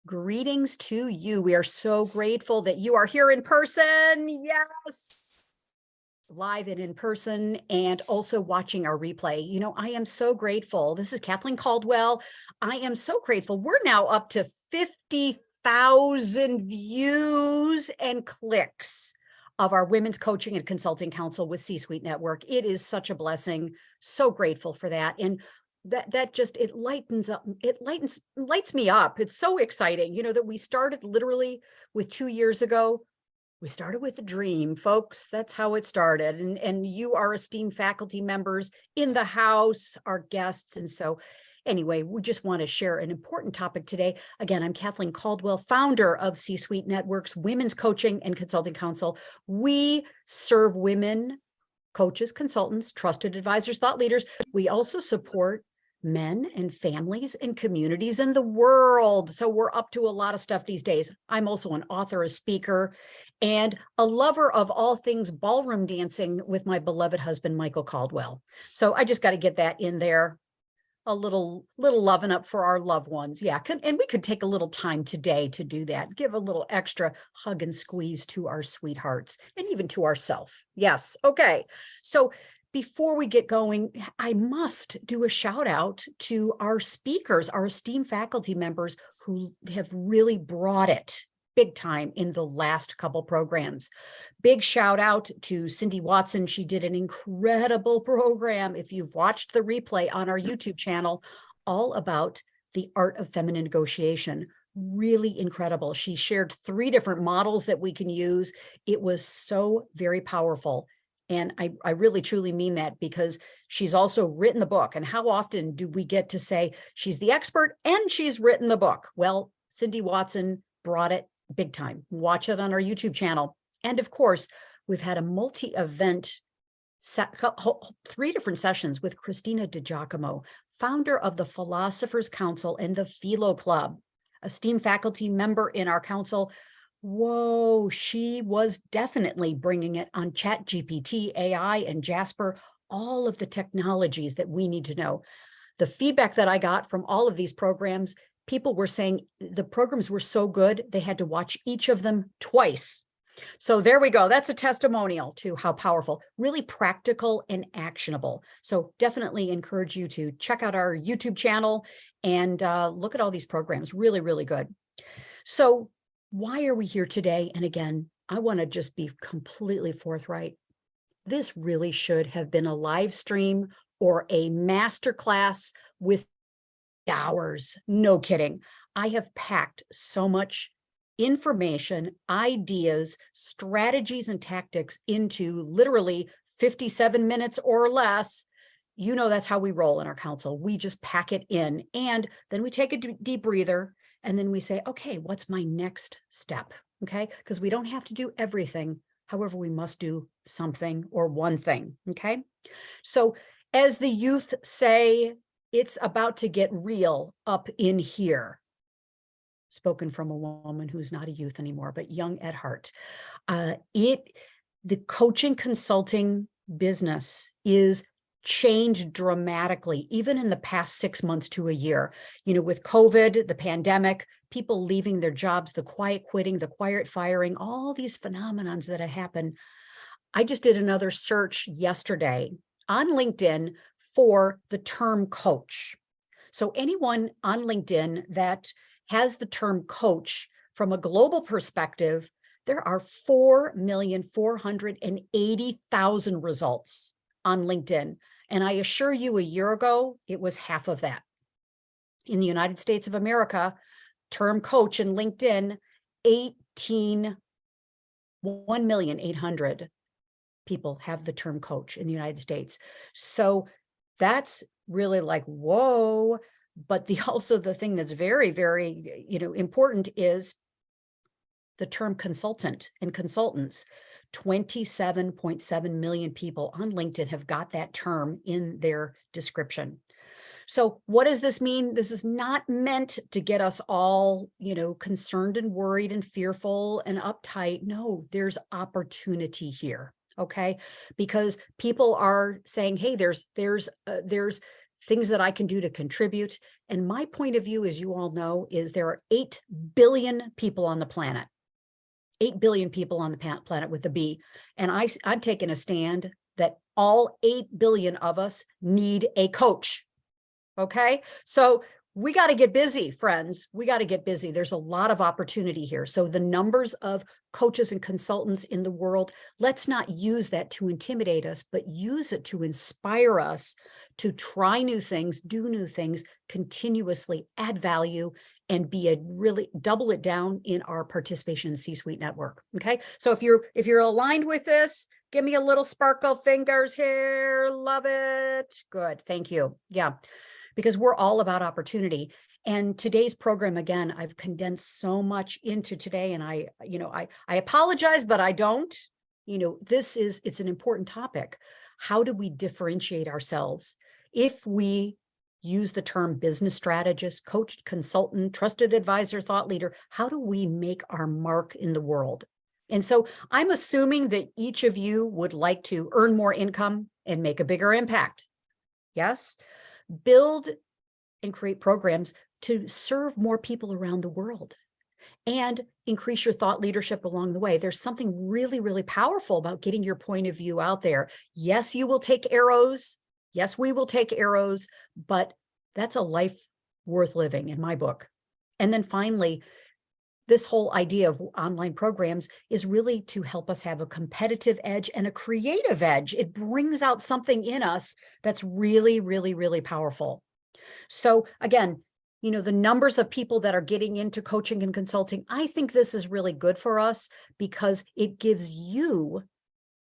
Greetings to you. We are so grateful that you are here in person. Yes. Live and in person, and also watching our replay. You know, I am so grateful. This is Kathleen Caldwell. I am so grateful. We're now up to 50,000 views and clicks of our Women's Coaching and Consulting Council with C-Suite Network. It is such a blessing. So grateful for that. And that just, it lights me up. It's so exciting, you know, that we started literally with 2 years ago. We started with a dream, folks. That's how it started. And you are esteemed faculty members in the house, our guests. And so anyway, we just want to share an important topic today. Again, I'm Kathleen Caldwell, founder of C-Suite Network's Women's Coaching and Consulting Council. We serve women, coaches, consultants, trusted advisors, thought leaders. We also support men and families and communities in the world. So we're up to a lot of stuff these days. I'm also an author, a speaker, and a lover of all things ballroom dancing with my beloved husband, Michael Caldwell. So I just got to get that in there. A little loving up for our loved ones. Yeah. And we could take a little time today to do that. Give a little extra hug and squeeze to our sweethearts and even to ourselves. Yes. Okay. So before we get going, I must do a shout out to our speakers, our esteemed faculty members who have really brought it big time in the last couple programs. Big shout out to Cindy Watson. She did an incredible program. If you've watched the replay on our YouTube channel, all about the art of feminine negotiation. Really incredible. She shared 3 different models that we can use. It was so very powerful. And I really truly mean that, because she's also written the book. And how often do we get to say she's the expert and she's written the book? Well, Cindy Watson brought it big time. Watch it on our YouTube channel. And of course, we've had a multi-event, 3 different sessions with Christina DiGiacomo, founder of the Philosophers Council and the Philo Club, esteemed faculty member in our council. Whoa, she was definitely bringing it on ChatGPT, AI, and Jasper, all of the technologies that we need to know. The feedback that I got from all of these programs, people were saying the programs were so good, they had to watch each of them twice. So there we go. That's a testimonial to how powerful, really practical and actionable. So definitely encourage you to check out our YouTube channel and look at all these programs. Really, really good. So why are we here today? And again, I want to just be completely forthright. This really should have been a live stream or a masterclass with hours. No kidding. I have packed so much information, ideas, strategies, and tactics into literally 57 minutes or less. You know, that's how we roll in our council. We just pack it in, and then we take a deep breather, and then we say, okay, what's my next step? Okay, because we don't have to do everything. However, we must do something or one thing. Okay, so as the youth say, it's about to get real up in here. Spoken from a woman who's not a youth anymore, but young at heart. The coaching consulting business is changed dramatically, even in the past 6 months to a year. You know, with COVID, the pandemic, people leaving their jobs, the quiet quitting, the quiet firing, all these phenomenons that have happened. I just did another search yesterday on LinkedIn for the term coach. So anyone on LinkedIn that has the term coach from a global perspective, there are 4,480,000 results on LinkedIn. And I assure you, a year ago, it was half of that. In the United States of America, term coach in LinkedIn, 1,800,000 people have the term coach in the United States. So that's really like, whoa. But also the thing that's very, very, important is the term consultant and consultants. 27.7 million people on LinkedIn have got that term in their description. So what does this mean? This is not meant to get us all, concerned and worried and fearful and uptight. No, there's opportunity here. Okay, because people are saying, hey, there's things that I can do to contribute. And my point of view, as you all know, is there are 8 billion people on the planet. 8 billion people on the planet with a B. And I'm taking a stand that all 8 billion of us need a coach. Okay. So we got to get busy, friends. We got to get busy. There's a lot of opportunity here. So the numbers of coaches and consultants in the world, let's not use that to intimidate us, but use it to inspire us to try new things, do new things, continuously add value, and be a really double it down in our participation in C-suite network. Okay. So if you're aligned with this, give me a little sparkle fingers here. Love it. Good. Thank you. Yeah. Because we're all about opportunity. And today's program, again, I've condensed so much into today, and I apologize, but I don't. It's an important topic. How do we differentiate ourselves? If we use the term business strategist, coach, consultant, trusted advisor, thought leader, how do we make our mark in the world? And so I'm assuming that each of you would like to earn more income and make a bigger impact. Yes? Build and create programs to serve more people around the world and increase your thought leadership along the way. There's something really, really powerful about getting your point of view out there. Yes, you will take arrows. Yes, we will take arrows, but that's a life worth living in my book. And then finally, this whole idea of online programs is really to help us have a competitive edge and a creative edge. It brings out something in us that's really, really, really powerful. So again, the numbers of people that are getting into coaching and consulting, I think this is really good for us because it gives you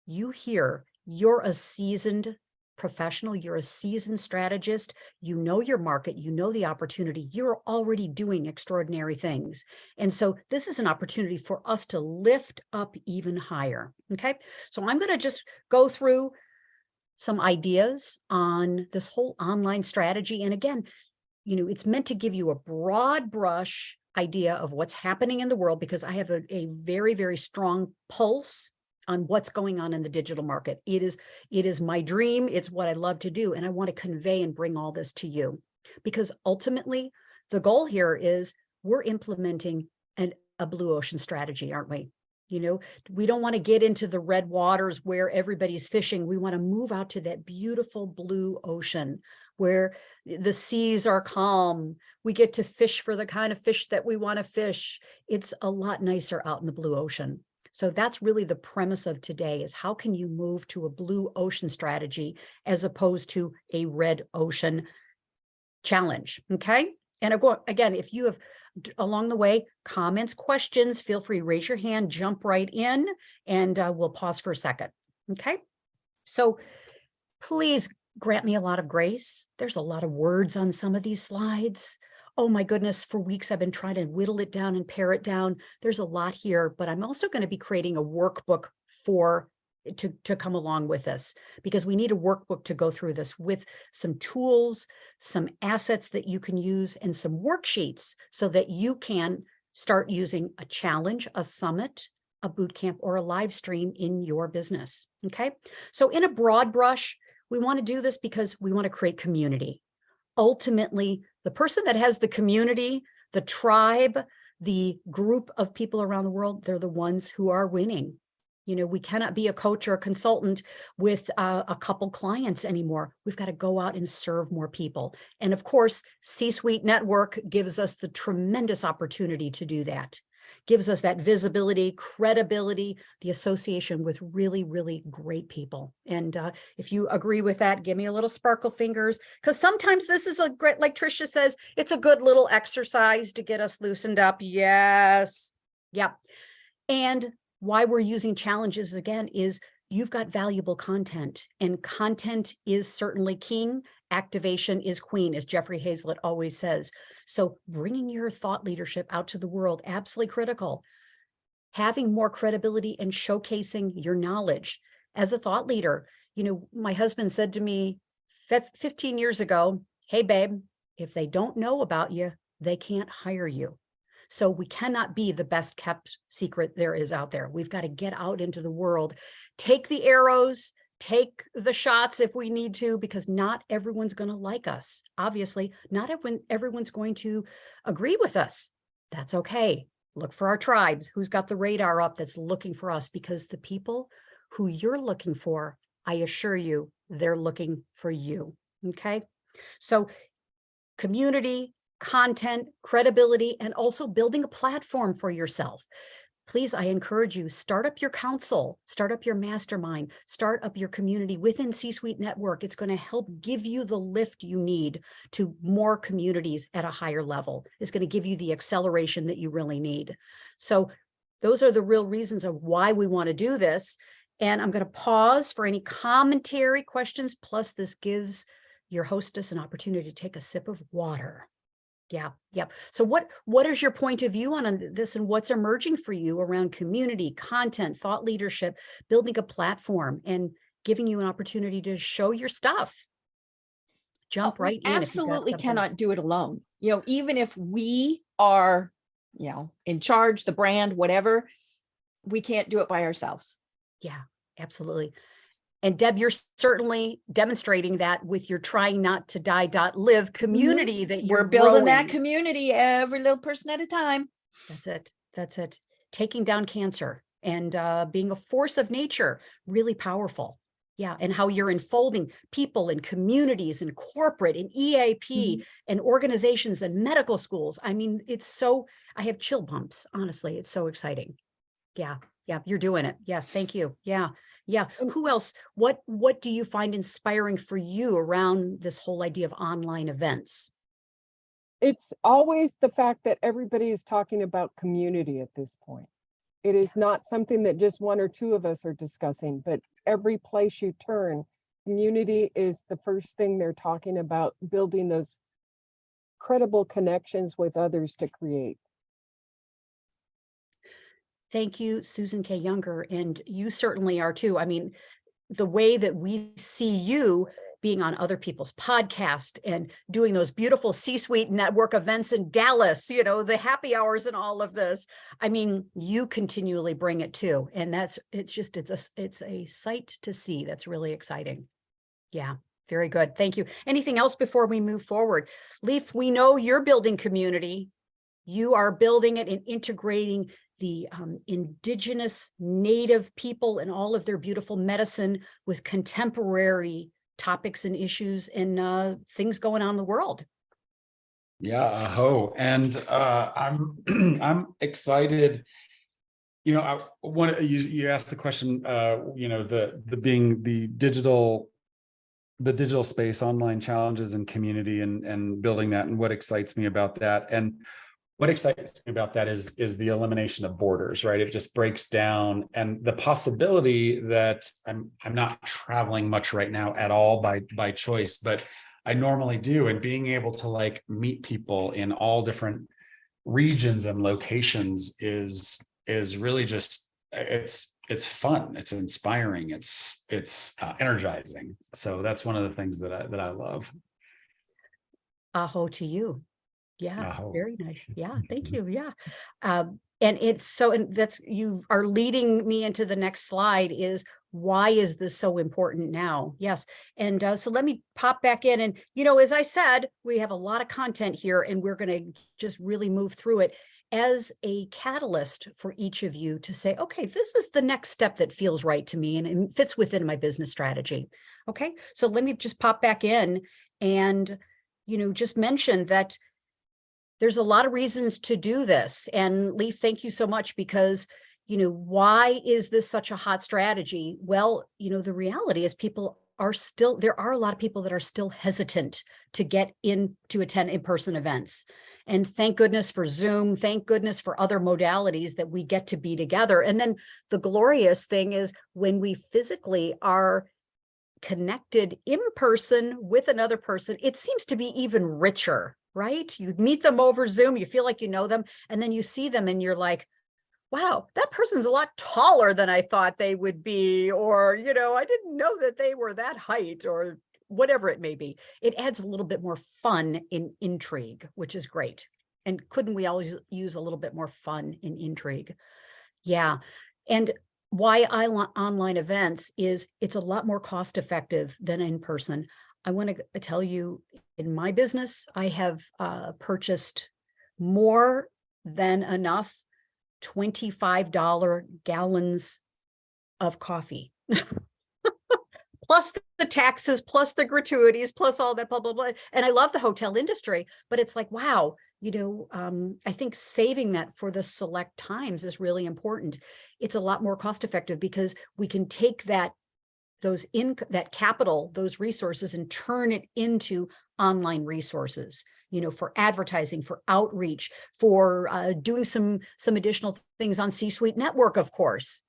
here, you're a seasoned professional, you're a seasoned strategist, you know your market, you know the opportunity, you're already doing extraordinary things. And so this is an opportunity for us to lift up even higher. Okay. So I'm going to just go through some ideas on this whole online strategy. And again, it's meant to give you a broad brush idea of what's happening in the world, because I have a very, very strong pulse on what's going on in the digital market. It is my dream. It's what I love to do. And I want to convey and bring all this to you, because ultimately the goal here is we're implementing a blue ocean strategy, aren't we? We don't want to get into the red waters where everybody's fishing. We want to move out to that beautiful blue ocean where the seas are calm. We get to fish for the kind of fish that we want to fish. It's a lot nicer out in the blue ocean. So that's really the premise of today, is how can you move to a blue ocean strategy as opposed to a red ocean challenge, okay? And again, if you have along the way comments, questions, feel free, raise your hand, jump right in, and we'll pause for a second, okay? So please grant me a lot of grace. There's a lot of words on some of these slides. Oh my goodness, for weeks I've been trying to whittle it down and pare it down. There's a lot here, but I'm also going to be creating a workbook to come along with this, because we need a workbook to go through this with some tools, some assets that you can use, and some worksheets so that you can start using a challenge, a summit, a boot camp, or a live stream in your business. Okay. So in a broad brush, we want to do this because we want to create community. Ultimately, the person that has the community, the tribe, the group of people around the world, they're the ones who are winning. We cannot be a coach or a consultant with a couple clients anymore. We've got to go out and serve more people. And of course, C-Suite Network gives us the tremendous opportunity to do that. Gives us that visibility, credibility, the association with really, really great people. And if you agree with that, give me a little sparkle fingers, because sometimes this is a great, like Tricia says, it's a good little exercise to get us loosened up. Yes. Yep. And why we're using challenges again is you've got valuable content, and content is certainly king. Activation is queen, as Jeffrey Hazlett always says. So bringing your thought leadership out to the world, absolutely critical. Having more credibility and showcasing your knowledge. As a thought leader, my husband said to me 15 years ago, hey, babe, if they don't know about you, they can't hire you. So we cannot be the best kept secret there is out there. We've got to get out into the world, take the arrows, take the shots if we need to, because not everyone's going to like us. Obviously, not everyone's going to agree with us. That's okay. Look for our tribes. Who's got the radar up that's looking for us? Because the people who you're looking for, I assure you, they're looking for you. Okay. So community, content, credibility, and also building a platform for yourself. Please, I encourage you, start up your council, start up your mastermind, start up your community within C-Suite Network. It's going to help give you the lift you need to more communities at a higher level. It's going to give you the acceleration that you really need. So those are the real reasons of why we want to do this. And I'm going to pause for any commentary, questions, plus this gives your hostess an opportunity to take a sip of water. Yeah. So what is your point of view on this, and what's emerging for you around community, content, thought leadership, building a platform, and giving you an opportunity to show your stuff? Jump right in. We absolutely cannot do it alone. Even if we are, in charge, the brand, whatever, we can't do it by ourselves. Yeah, absolutely. And Deb, you're certainly demonstrating that with your trying not to die.live community that we're building that community, every little person at a time. That's it. Taking down cancer and being a force of nature, really powerful. Yeah. And how you're enfolding people and communities and corporate and EAP and organizations and medical schools. I mean, I have chill bumps, honestly. It's so exciting. Yeah, you're doing it. Yes, thank you. Yeah. Who else? What do you find inspiring for you around this whole idea of online events? It's always the fact that everybody is talking about community at this point. It is not something that just one or two of us are discussing, but every place you turn, community is the first thing they're talking about, building those credible connections with others to create. Thank you, Susan K. Younger, and you certainly are too. I mean, the way that we see you being on other people's podcasts and doing those beautiful C-Suite network events in Dallas, the happy hours and all of this. I mean, you continually bring it too. And it's a sight to see. That's really exciting. Yeah, very good. Thank you. Anything else before we move forward? Leif, we know you're building community. You are building it and integrating the indigenous native people and all of their beautiful medicine with contemporary topics and issues and things going on in the world. Yeah, aho. And I'm excited. I want you asked the question, the being the digital space, online challenges and community and building that, and what excites me about that. And what excites me about that is the elimination of borders, right? It just breaks down, and the possibility that I'm not traveling much right now at all by choice, but I normally do, and being able to meet people in all different regions and locations is really just it's fun, it's inspiring, it's energizing. So that's one of the things that I love. Aho to you. Yeah, Aho. very nice. Yeah, thank you. Yeah. And that's, you are leading me into the next slide, is why is this so important now? Yes. And so let me pop back in. And, as I said, we have a lot of content here, and we're going to just really move through it as a catalyst for each of you to say, okay, this is the next step that feels right to me and it fits within my business strategy. Okay. So let me just pop back in and, just mention that there's a lot of reasons to do this. And Leif, thank you so much, because, why is this such a hot strategy? Well, the reality is there are a lot of people that are still hesitant to get in to attend in-person events. And thank goodness for Zoom, thank goodness for other modalities that we get to be together. And then the glorious thing is when we physically are connected in person with another person, it seems to be even richer, right? You meet them over Zoom, you feel like you know them, and then you see them and you're like, wow, that person's a lot taller than I thought they would be, or, I didn't know that they were that height, or whatever it may be. It adds a little bit more fun in intrigue, which is great. And couldn't we always use a little bit more fun in intrigue? Yeah. And why I want online events is it's a lot more cost effective than in person. I want to tell you, in my business, I have purchased more than enough $25 gallons of coffee. Plus the taxes, plus the gratuities, plus all that, blah, blah, blah. And I love the hotel industry, but it's like, wow, I think saving that for the select times is really important. It's a lot more cost effective because we can take that capital, those resources, and turn it into online resources, for advertising, for outreach, for doing some additional things on C-Suite Network, of course,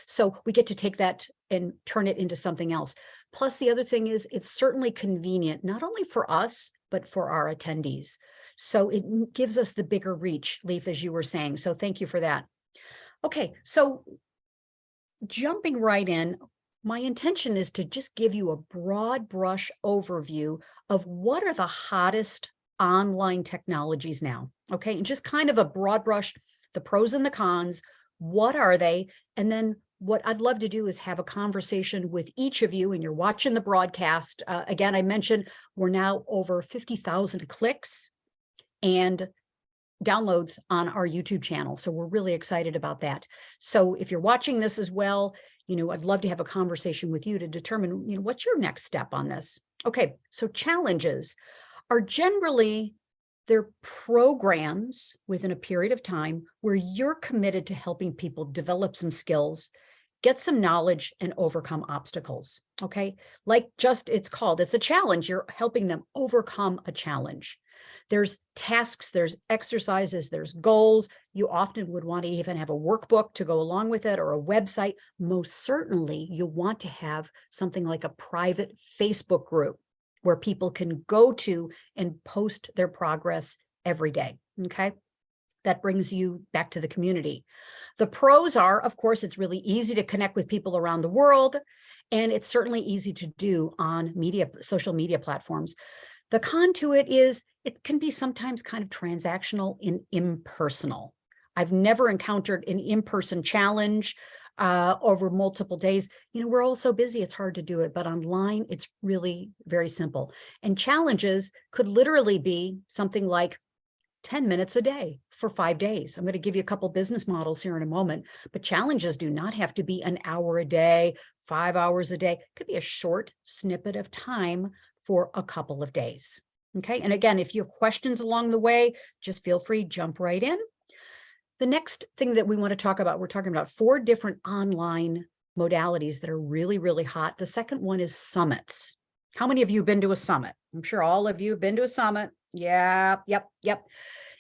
so we get to take that and turn it into something else. Plus, the other thing is it's certainly convenient, not only for us, but for our attendees. So it gives us the bigger reach, Leaf, as you were saying. So thank you for that. Okay, so jumping right in, my intention is to just give you a broad brush overview of what are the hottest online technologies now. Okay, and just kind of a broad brush, the pros and the cons, what are they? And then what I'd love to do is have a conversation with each of you, and you're watching the broadcast. Again, I mentioned we're now over 50,000 clicks and downloads on our YouTube channel. So we're really excited about that. So if you're watching this as well, I'd love to have a conversation with you to determine, what's your next step on this? Okay, so challenges are generally, they're programs within a period of time where you're committed to helping people develop some skills, get some knowledge, and overcome obstacles. Okay, like it's a challenge. You're helping them overcome a challenge. There's tasks, there's exercises, there's goals. You often would want to even have a workbook to go along with it, or a website. Most certainly, you want to have something like a private Facebook group where people can go to and post their progress every day. Okay, that brings you back to the community. The pros are, of course, it's really easy to connect with people around the world, and it's certainly easy to do on social media platforms. The con to it is it can be sometimes kind of transactional and impersonal. I've never encountered an in-person challenge over multiple days. We're all so busy, it's hard to do it, but online, it's really very simple. And challenges could literally be something like 10 minutes a day for 5 days. I'm going to give you a couple business models here in a moment, but challenges do not have to be an hour a day, 5 hours a day. It could be a short snippet of time for a couple of days. Okay. And again, if you have questions along the way, just feel free, jump right in. The next thing that we want to talk about, we're talking about 4 different online modalities that are really, really hot. The second one is summits. How many of you have been to a summit? I'm sure all of you have been to a summit. Yeah, yep.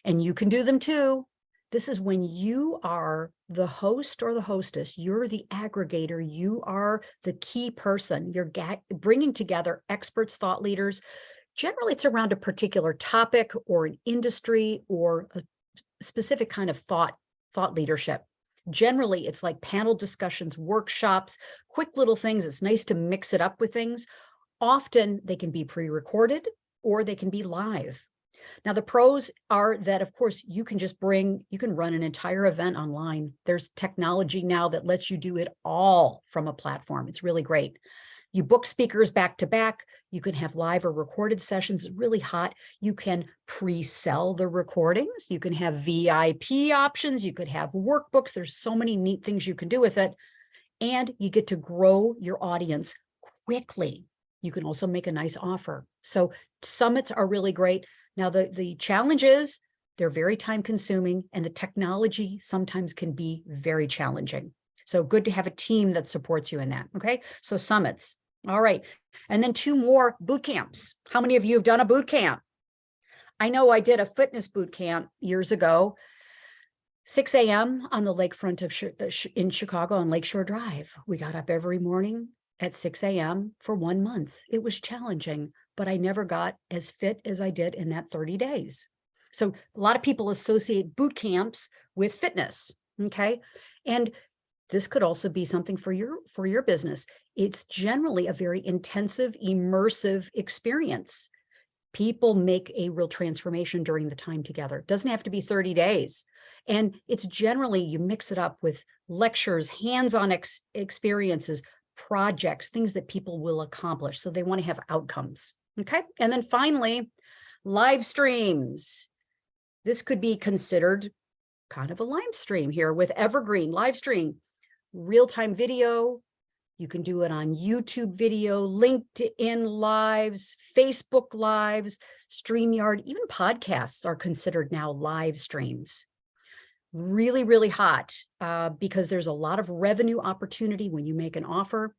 And you can do them too. This is when you are the host or the hostess, you're the aggregator, you are the key person, you're bringing together experts, thought leaders. Generally, it's around a particular topic or an industry or a specific kind of thought leadership. Generally, it's like panel discussions, workshops, quick little things. It's nice to mix it up with things. Often they can be pre-recorded or they can be live. Now, the pros are that, of course, you can run an entire event online. There's technology now that lets you do it all from a platform. It's really great. You book speakers back to back. You can have live or recorded sessions, really hot. You can pre-sell the recordings. You can have VIP options. You could have workbooks. There's so many neat things you can do with it. And you get to grow your audience quickly. You can also make a nice offer. So summits are really great. Now, the challenge is they're very time consuming, and the technology sometimes can be very challenging. So good to have a team that supports you in that. Okay, so summits. All right. And then 2 more boot camps. How many of you have done a boot camp? I know I did a fitness boot camp years ago, 6 a.m. on the lakefront in Chicago on Lakeshore Drive. We got up every morning at 6 a.m. for 1 month. It was challenging, but I never got as fit as I did in that 30 days. So a lot of people associate boot camps with fitness. Okay. And this could also be something for your business. It's generally a very intensive, immersive experience. People make a real transformation during the time together. It doesn't have to be 30 days. And it's generally, you mix it up with lectures, hands-on experiences, projects, things that people will accomplish. So they want to have outcomes. Okay. And then finally, live streams. This could be considered kind of a live stream here with Evergreen live stream, real-time video. You can do it on YouTube video, LinkedIn lives, Facebook lives, StreamYard, even podcasts are considered now live streams. Really, really hot because there's a lot of revenue opportunity when you make an offer.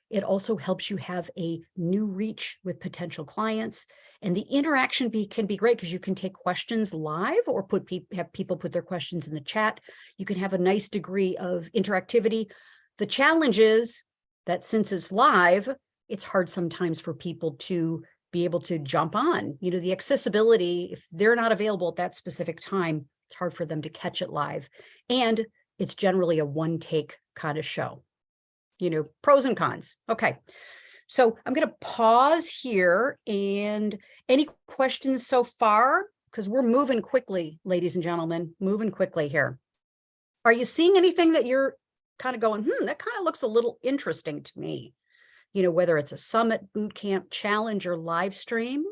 It also helps you have a new reach with potential clients. And the interaction can be great because you can take questions live or have people put their questions in the chat. You can have a nice degree of interactivity. The challenge is that since it's live, it's hard sometimes for people to be able to jump on. You know, the accessibility, if they're not available at that specific time, it's hard for them to catch it live. And it's generally a one-take kind of show. You know, pros and cons. Okay. So I'm going to pause here, and any questions so far? Because we're moving quickly, ladies and gentlemen, moving quickly here. Are you seeing anything that you're kind of going, that kind of looks a little interesting to me? You know, whether it's a summit, boot camp, challenge, or live stream,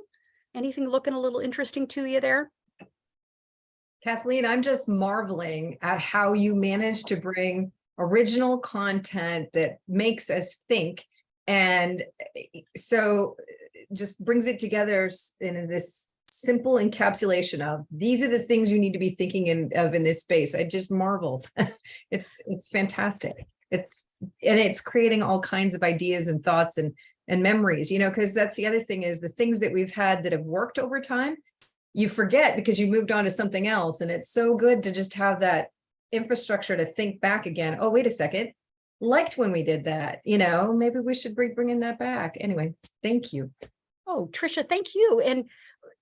anything looking a little interesting to you there? Kathleen, I'm just marveling at how you managed to bring original content that makes us think. And so just brings it together in this simple encapsulation of these are the things you need to be thinking of in this space. I just marveled. It's fantastic. It's creating all kinds of ideas and thoughts and memories, you know, because that's the other thing is the things that we've had that have worked over time, you forget because you moved on to something else. And it's so good to just have that infrastructure to think back again. Oh, wait a second. Liked when we did that, you know, maybe we should bringing that back. Anyway, thank you. Oh, Tricia, thank you. And,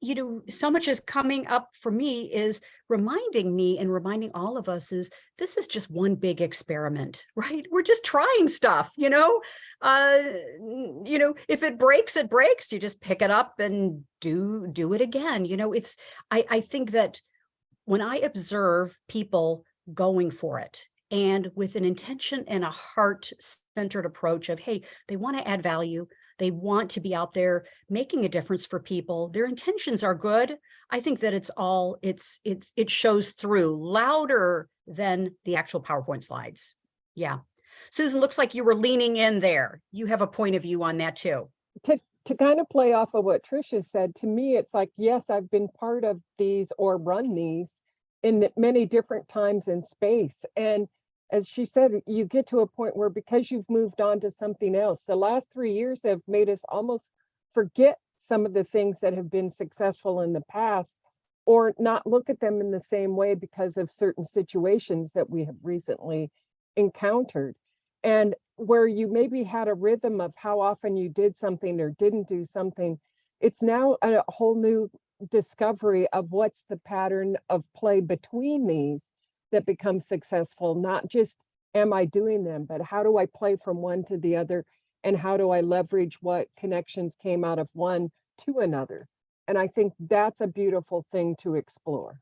you know, so much is coming up for me is reminding me and reminding all of us is this is just one big experiment, right? We're just trying stuff, you know, if it breaks, it breaks. You just pick it up and do it again. You know, I think that when I observe people going for it and with an intention and a heart-centered approach of, hey, they want to add value. They want to be out there making a difference for people. Their intentions are good. I think that it shows through louder than the actual PowerPoint slides. Yeah. Susan, looks like you were leaning in there. You have a point of view on that too. To kind of play off of what Tricia said, to me, it's like, yes, I've been part of these or run these in many different times and space. And as she said, you get to a point where because you've moved on to something else, the last 3 years have made us almost forget some of the things that have been successful in the past or not look at them in the same way because of certain situations that we have recently encountered. And where you maybe had a rhythm of how often you did something or didn't do something, it's now a whole new discovery of what's the pattern of play between these that becomes successful. Not just am I doing them, but how do I play from one to the other, and how do I leverage what connections came out of one to another? And I think that's a beautiful thing to explore.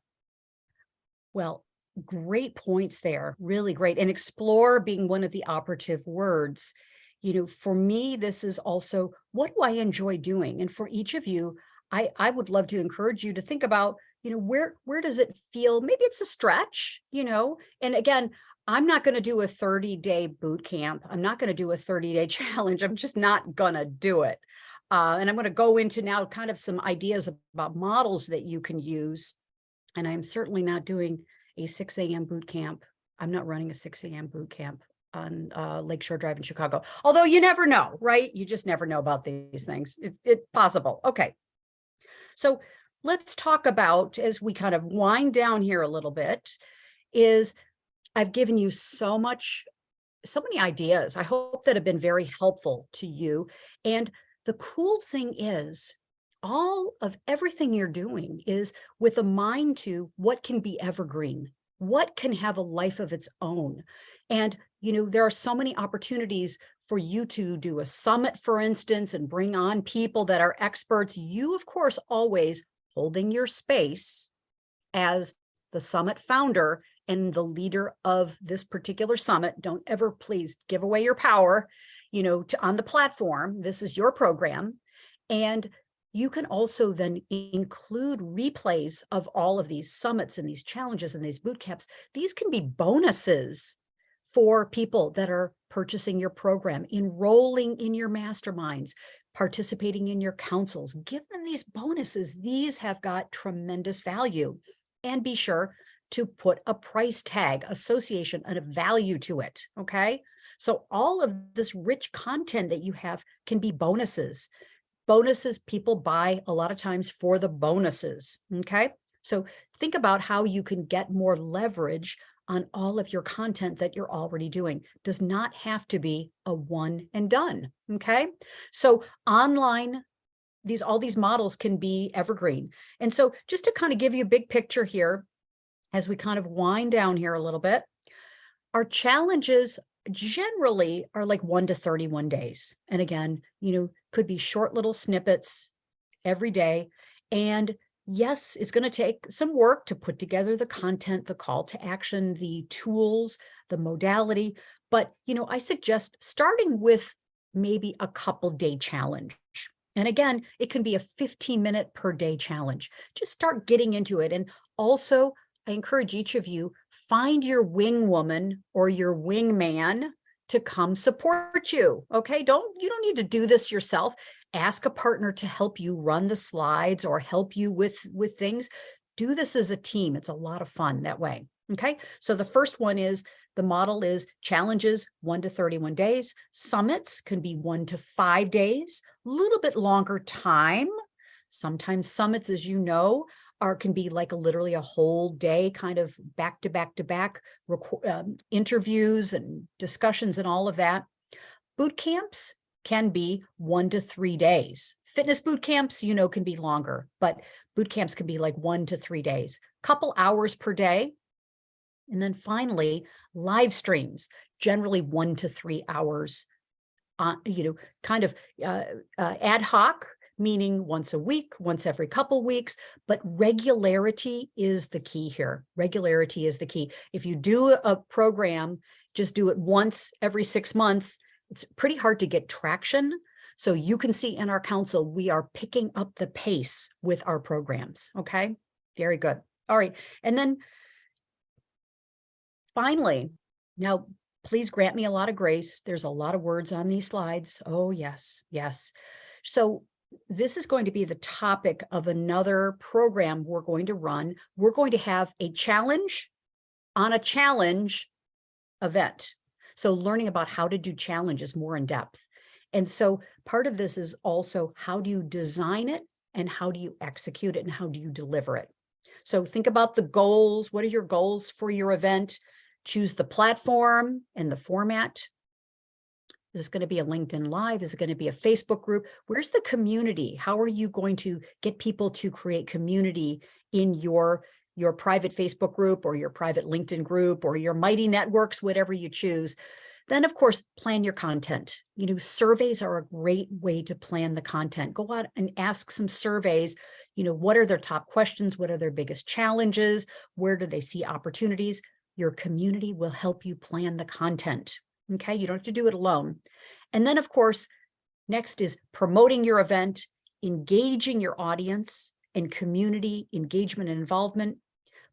Well, great points there, really great. And explore being one of the operative words. You know, for me, this is also, what do I enjoy doing? And for each of you, I would love to encourage you to think about, you know, where does it feel? Maybe it's a stretch, you know, and again, I'm not going to do a 30-day boot camp. I'm not going to do a 30-day challenge. I'm just not going to do it. And I'm going to go into now kind of some ideas about models that you can use. And I'm certainly not doing a 6 a.m. boot camp. I'm not running a 6 a.m. boot camp on Lakeshore Drive in Chicago. Although you never know, right? You just never know about these things. It's possible. Okay. So let's talk about, as we kind of wind down here a little bit, is I've given you so many ideas. I hope that have been very helpful to you. And the cool thing is, all of everything you're doing is with a mind to what can be evergreen, what can have a life of its own. And, you know, there are so many opportunities for you to do a summit, for instance, and bring on people that are experts, you, of course, always holding your space as the summit founder and the leader of this particular summit. Don't ever please give away your power, on the platform. This is your program. And you can also then include replays of all of these summits and these challenges and these boot camps. These can be bonuses for people that are purchasing your program, enrolling in your masterminds, participating in your councils. Give them these bonuses. These have got tremendous value. And be sure to put a price tag, association, and a value to it, okay? So all of this rich content that you have can be bonuses. Bonuses people buy a lot of times for the bonuses, okay? So think about how you can get more leverage on all of your content that you're already doing. Does not have to be a one and done, okay? So online, all these models can be evergreen. And so just to kind of give you a big picture here, as we kind of wind down here a little bit, our challenges generally are like 1 to 31 days. And again, could be short little snippets every day. And yes, it's going to take some work to put together the content, the call to action, the tools, the modality. But, I suggest starting with maybe a couple day challenge. And again, it can be a 15-minute per day challenge. Just start getting into it. And also, I encourage each of you, find your wing woman or your wing man to come support you. Okay, you don't need to do this yourself. Ask a partner to help you run the slides or help you with things. Do this as a team. It's a lot of fun that way. Okay, so the first one is, the model is challenges 1 to 31 days. Summits can be 1 to 5 days, a little bit longer time. Sometimes summits, as you know, can be like literally a whole day, kind of back to back to back interviews and discussions and all of that. Boot camps can be 1 to 3 days. Fitness boot camps, can be longer, but boot camps can be like 1 to 3 days, couple hours per day. And then finally, live streams, generally 1 to 3 hours, kind of ad hoc, meaning once a week, once every couple weeks, but regularity is the key here. Regularity is the key. If you do a program, just do it once every 6 months, it's pretty hard to get traction. So you can see in our council, we are picking up the pace with our programs. Okay, very good. All right. And then finally, now, please grant me a lot of grace. There's a lot of words on these slides. Oh, yes, yes. So this is going to be the topic of another program we're going to run. We're going to have a challenge on a challenge event. So learning about how to do challenges more in depth. And so part of this is also, how do you design it and how do you execute it and how do you deliver it? So think about the goals. What are your goals for your event? Choose the platform and the format. Is this going to be a LinkedIn Live? Is it going to be a Facebook group? Where's the community? How are you going to get people to create community in your private Facebook group or your private LinkedIn group or your mighty networks, whatever you choose? Then, of course, plan your content. Surveys are a great way to plan the content. Go out and ask some surveys. What are their top questions? What are their biggest challenges? Where do they see opportunities? Your community will help you plan the content. Okay, you don't have to do it alone. And then, of course, next is promoting your event, engaging your audience and community engagement and involvement.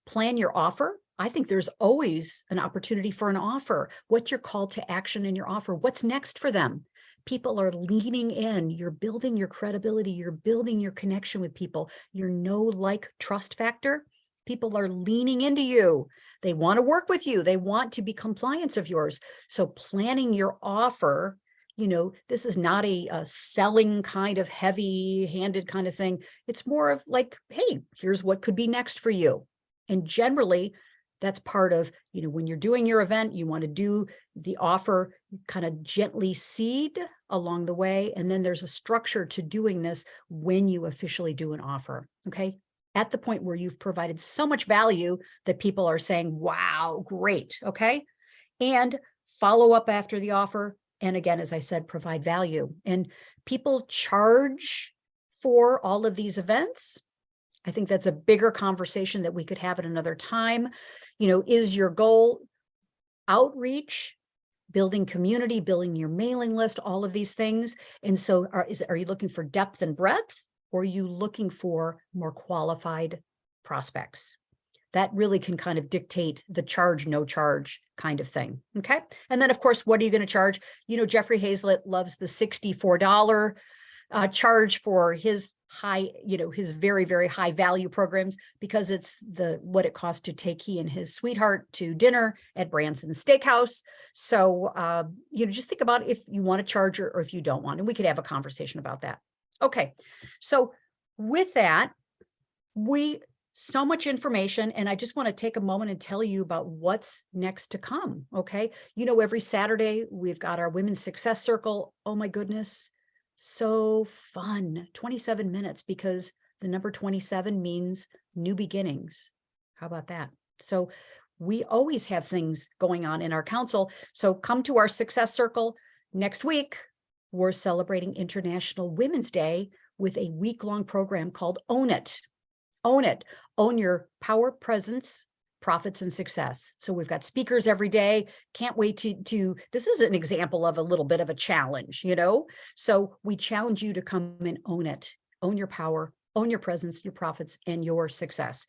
Plan your offer. I think there's always an opportunity for an offer. What's your call to action in your offer? What's next for them? People are leaning in. You're building your credibility. You're building your connection with people. Your know, like, trust factor. People are leaning into you. They want to work with you. They want to be compliance of yours. So planning your offer, this is not a selling kind of heavy-handed kind of thing. It's more of like, hey, here's what could be next for you. And generally, that's part of, when you're doing your event, you want to do the offer kind of gently seed along the way. And then there's a structure to doing this when you officially do an offer. Okay. At the point where you've provided so much value that people are saying, wow, great. Okay. And follow up after the offer And again, as I said, provide value. And people charge for all of these events. I think that's a bigger conversation that we could have at another time. Is your goal outreach, building community, building your mailing list, all of these things? And so are you looking for depth and breadth, or are you looking for more qualified prospects? That really can kind of dictate the charge, no charge kind of thing. Okay. And then of course, what are you going to charge? Jeffrey Hazlett loves the $64 charge for his high, his very, very high value programs, because it's what it costs to take he and his sweetheart to dinner at Branson's Steakhouse. So, just think about if you want to charge or if you don't want, and we could have a conversation about that. Okay. So with that, so much information, and I just want to take a moment and tell you about what's next to come. Okay. Every Saturday we've got our Women's Success Circle. Oh my goodness. So fun. 27 minutes, because the number 27 means new beginnings. How about that? So we always have things going on in our council. So come to our Success Circle next week. We're celebrating International Women's Day with a week-long program called Own It. Own it. Own your power, presence, profits, and success. So we've got speakers every day. Can't wait to this is an example of a little bit of a challenge, So we challenge you to come and own it. Own your power, own your presence, your profits, and your success.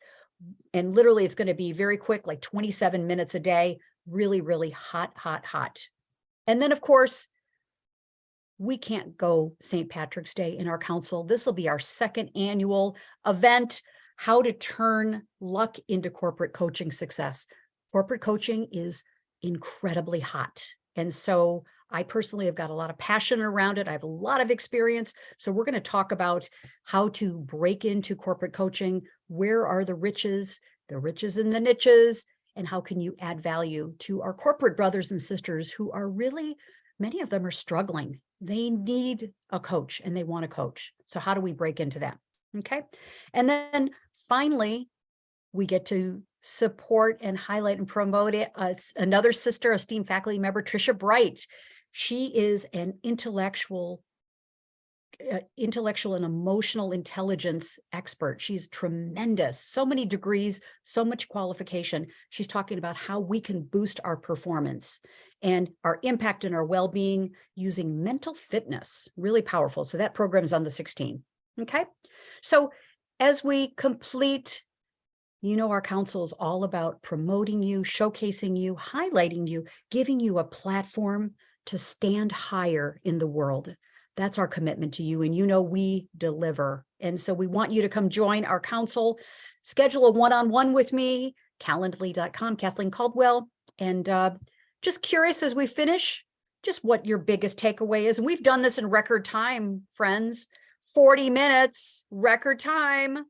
And literally it's going to be very quick, like 27 minutes a day, really, really hot, hot, hot. And then of course, we can't go St. Patrick's Day in our council. This will be our second annual event. How to turn luck into corporate coaching success. Corporate coaching is incredibly hot. And so I personally have got a lot of passion around it. I have a lot of experience. So we're going to talk about how to break into corporate coaching. Where are the riches in the niches, and how can you add value to our corporate brothers and sisters who are really, many of them are struggling. They need a coach and they want a coach. So how do we break into that? Okay. And then finally, we get to support and highlight and promote it. Another sister, esteemed faculty member, Tricia Bright. She is an intellectual and emotional intelligence expert. She's tremendous. So many degrees, so much qualification. She's talking about how we can boost our performance and our impact and our well-being using mental fitness. Really powerful. So that program is on the 16th. Okay. So as we complete, our council is all about promoting you, showcasing you, highlighting you, giving you a platform to stand higher in the world. That's our commitment to you. And we deliver. And so we want you to come join our council, schedule a one-on-one with me, calendly.com, Kathleen Caldwell. And just curious as we finish, just what your biggest takeaway is. And we've done this in record time, friends. 40 minutes, record time.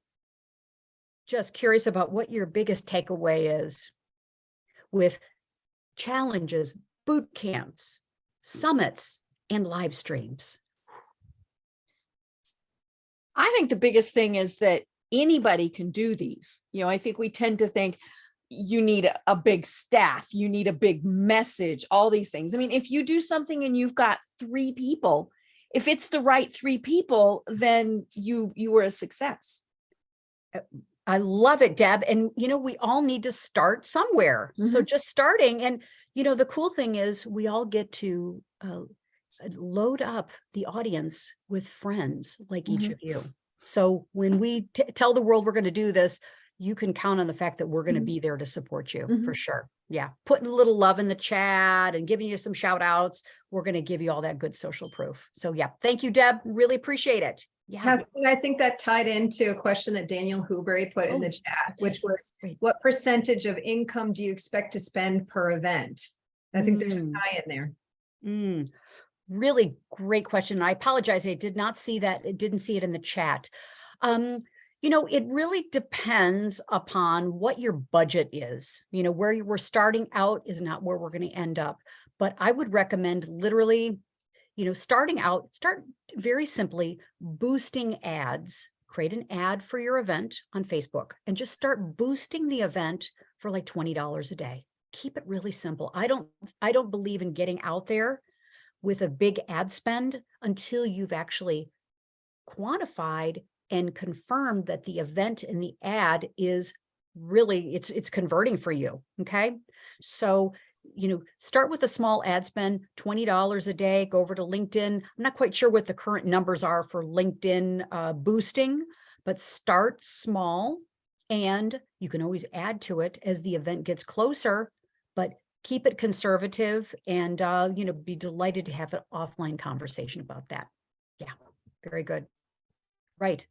Just curious about what your biggest takeaway is with challenges, boot camps, summits, and live streams. I think the biggest thing is that anybody can do these. I think we tend to think you need a big staff, you need a big message, all these things. I mean, if you do something and you've got 3 people, if it's the right 3 people, then you were a success. I love it, Deb. And, we all need to start somewhere. Mm-hmm. So just starting. And, the cool thing is we all get to load up the audience with friends like each of you. So when we tell the world we're going to do this, you can count on the fact that we're going to be there to support you for sure. Yeah. Putting a little love in the chat and giving you some shout outs. We're going to give you all that good social proof. So yeah. Thank you, Deb. Really appreciate it. Yeah. I think that tied into a question that Daniel Huberry put in the chat, which was, what percentage of income do you expect to spend per event? I think there's a tie in there. Really great question. I apologize. I did not see that. I didn't see it in the chat. It really depends upon what your budget is. Where we're starting out is not where we're going to end up. But I would recommend literally, starting out, start very simply boosting ads. Create an ad for your event on Facebook and just start boosting the event for like $20 a day. Keep it really simple. I don't believe in getting out there with a big ad spend until you've actually quantified and confirmed that the event in the ad is really, it's converting for you. Okay. So, start with a small ad spend, $20 a day, go over to LinkedIn. I'm not quite sure what the current numbers are for LinkedIn boosting, but start small and you can always add to it as the event gets closer, but keep it conservative and, be delighted to have an offline conversation about that. Yeah, very good. Right.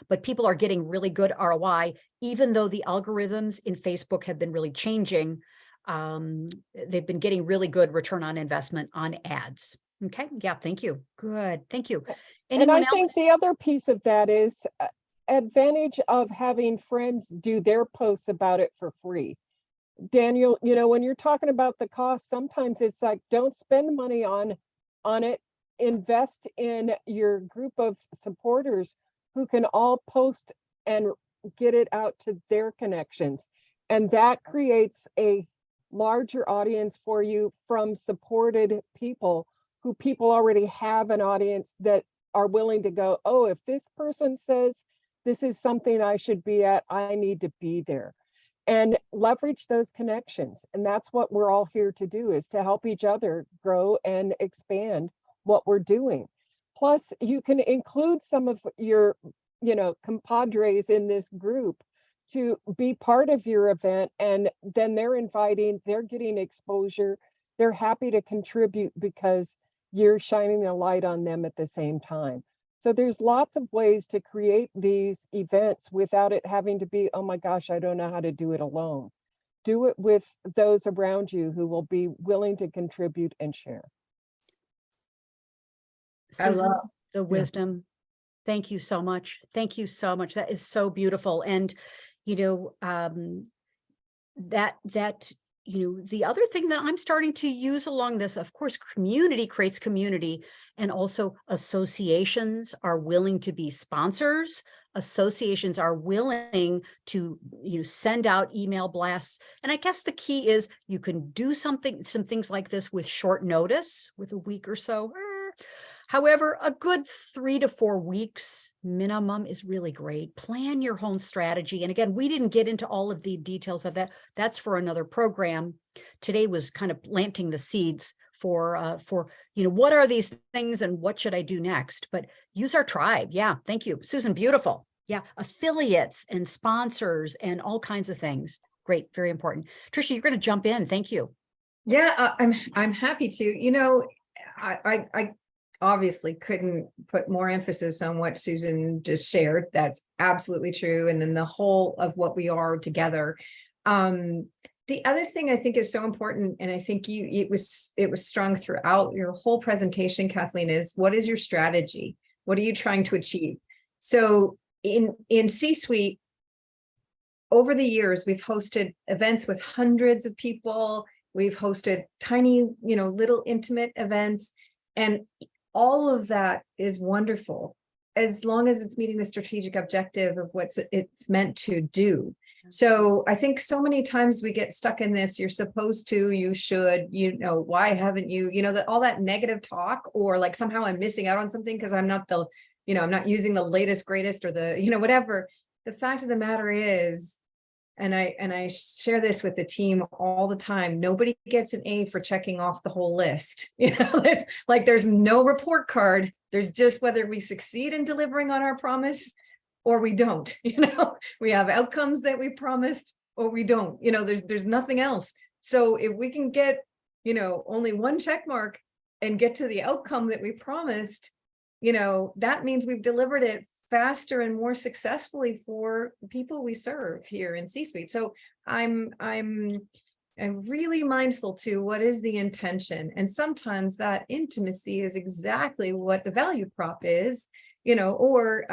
But people are getting really good ROI, even though the algorithms in Facebook have been really changing. They've been getting really good return on investment on ads. Okay. Yeah. Thank you. Good. Thank you. And Anyone I think else? the other piece of that is advantage of having friends do their posts about it for free. Daniel, when you're talking about the cost, sometimes it's like, don't spend money on it. Invest in your group of supporters who can all post and get it out to their connections. And that creates a larger audience for you from supported people who people already have an audience that are willing to go, oh, if this person says this is something I should be at, I need to be there. And leverage those connections. And that's what we're all here to do, is to help each other grow and expand what we're doing. Plus, you can include some of your, compadres in this group to be part of your event. And then they're getting exposure. They're happy to contribute because you're shining a light on them at the same time. So there's lots of ways to create these events without it having to be, oh my gosh, I don't know how to do it alone. Do it with those around you who will be willing to contribute and share. I Susan, love, the wisdom. Thank you so much. Thank you so much. That is so beautiful. And, the other thing that I'm starting to use along this, of course, community creates community, and also associations are willing to be sponsors. Associations are willing to, send out email blasts. And I guess the key is you can do some things like this with short notice, with a week or so. However, a good 3 to 4 weeks minimum is really great. Plan your own strategy. And again, we didn't get into all of the details of that. That's for another program. Today was kind of planting the seeds for what are these things and what should I do next? But use our tribe. Yeah, thank you, Susan. Beautiful. Yeah, affiliates and sponsors and all kinds of things. Great, very important. Tricia, you're going to jump in. Thank you. yeah, I'm happy to, I obviously couldn't put more emphasis on what Susan just shared. That's absolutely true. And then the whole of what we are together. The other thing I think is so important, and I think it was strung throughout your whole presentation, Kathleen, is what is your strategy? What are you trying to achieve? So in C-suite, over the years, we've hosted events with hundreds of people. We've hosted tiny, little intimate events, and all of that is wonderful as long as it's meeting the strategic objective of what it's meant to do. So I think so many times we get stuck in this, you're supposed to, you should, why haven't you, that all that negative talk, or like somehow I'm missing out on something because I'm not I'm not using the latest, greatest, or the, whatever. The fact of the matter is, and I share this with the team all the time, nobody gets an A for checking off the whole list. It's like there's no report card. There's just whether we succeed in delivering on our promise or we don't. We have outcomes that we promised or we don't. There's nothing else. So if we can get, only one check mark and get to the outcome that we promised, that means we've delivered it faster and more successfully for the people we serve here in C-suite. So I'm really mindful to what is the intention. And sometimes that intimacy is exactly what the value prop is, or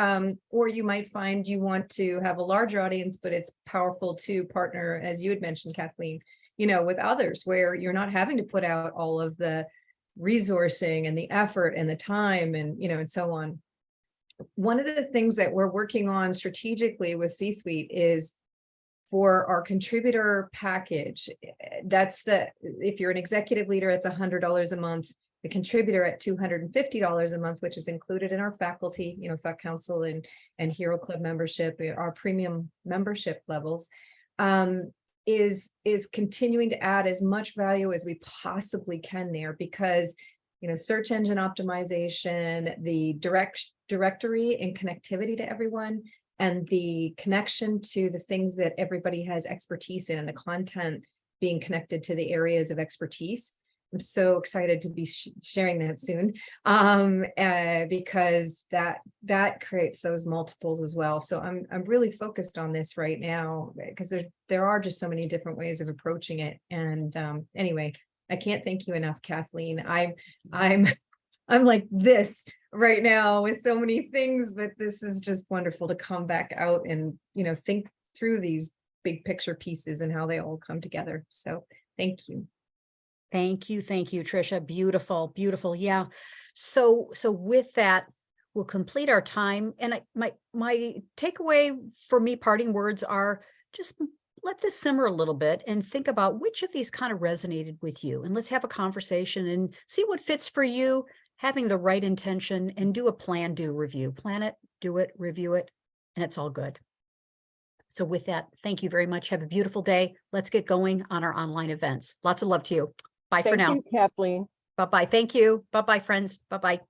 you might find you want to have a larger audience, but it's powerful to partner, as you had mentioned, Kathleen, with others where you're not having to put out all of the resourcing and the effort and the time and, and so on. One of the things that we're working on strategically with C-suite is for our contributor package. If you're an executive leader, it's $100 a month. the contributor at $250 a month, which is included in our faculty, Thought Council and Hero Club membership, our premium membership levels, is continuing to add as much value as we possibly can there, because search engine optimization, the directory and connectivity to everyone, and the connection to the things that everybody has expertise in, and the content being connected to the areas of expertise. I'm so excited to be sharing that soon, because that creates those multiples as well. So I'm really focused on this right now, because there are just so many different ways of approaching it. And anyway, I can't thank you enough, Kathleen. I'm like this right now with so many things, but this is just wonderful to come back out and think through these big picture pieces and how they all come together. So thank you. Thank you, Tricia. Beautiful, beautiful. Yeah. So with that, we'll complete our time. And my takeaway for me, parting words are just let this simmer a little bit and think about which of these kind of resonated with you. And let's have a conversation and see what fits for you, having the right intention, and do a plan, do review. Plan it, do it, review it, and it's all good. So with that, thank you very much. Have a beautiful day. Let's get going on our online events. Lots of love to you. Bye for now. Thank you, Kathleen. Bye-bye. Thank you. Bye-bye, friends. Bye-bye.